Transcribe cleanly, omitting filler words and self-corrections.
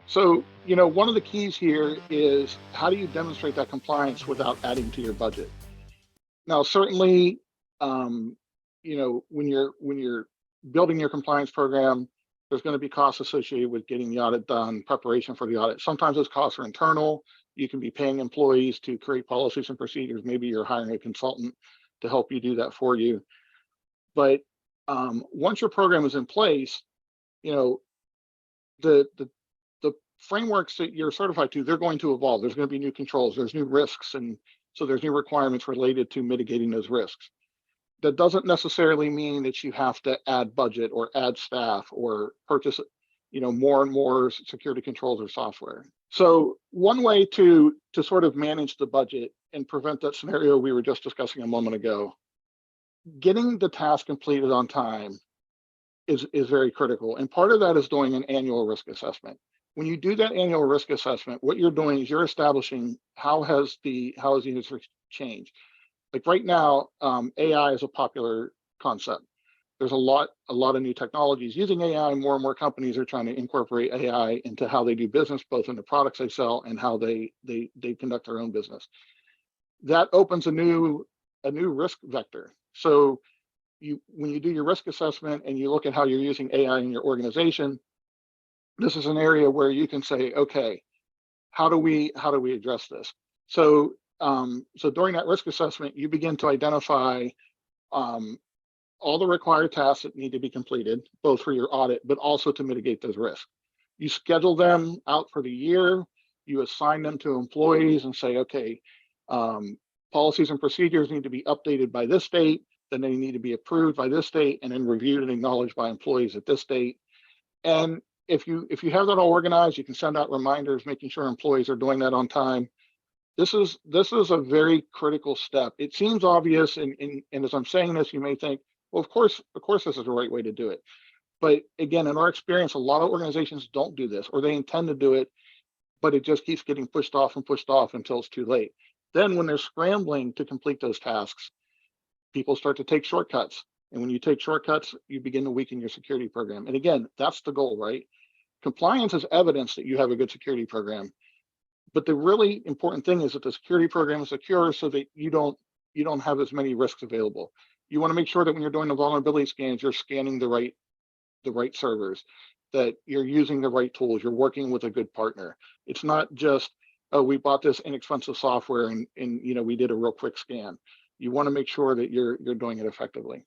So, one of the keys here is how do you demonstrate that compliance without adding to your budget? Now, certainly, um, when you're building your compliance program, there's going to be costs associated with getting the audit done, preparation for the audit. Sometimes those costs are internal. You can be paying employees to create policies and procedures. Maybe you're hiring a consultant to help you do that for you. But once your program is in place, you know, the frameworks that you're certified to, they're going to evolve. There's going to be new controls, there's new risks, and so there's new requirements related to mitigating those risks. That doesn't necessarily mean that you have to add budget or add staff or purchase, more and more security controls or software. So one way to sort of manage the budget and prevent that scenario we were just discussing a moment ago, getting the task completed on time is very critical. And part of that is doing an annual risk assessment. When you do that annual risk assessment, what you're doing is you're establishing how has the industry changed. Like right now, AI is a popular concept. There's a lot of new technologies using AI. More and more companies are trying to incorporate AI into how they do business, both in the products they sell and how they conduct their own business. That opens a new risk vector. So when you do your risk assessment and you look at how you're using AI in your organization, this is an area where you can say, okay, how do we address this? So so during that risk assessment, you begin to identify all the required tasks that need to be completed, both for your audit, but also to mitigate those risks. You schedule them out for the year, you assign them to employees and say, okay, policies and procedures need to be updated by this date, then they need to be approved by this date, and then reviewed and acknowledged by employees at this date. And if you have that all organized, you can send out reminders, making sure employees are doing that on time. This is a very critical step. It seems obvious, and as I'm saying this, you may think, well, of course this is the right way to do it. But again, in our experience, a lot of organizations don't do this, or they intend to do it, but it just keeps getting pushed off until it's too late. Then when they're scrambling to complete those tasks, people start to take shortcuts. And when you take shortcuts, you begin to weaken your security program. And again, that's the goal, right? Compliance is evidence that you have a good security program. But the really important thing is that the security program is secure so that you don't have as many risks available. You want to make sure that when you're doing the vulnerability scans, you're scanning the right servers, that you're using the right tools, you're working with a good partner. It's not just, oh, we bought this inexpensive software and we did a real quick scan. You want to make sure that you're doing it effectively.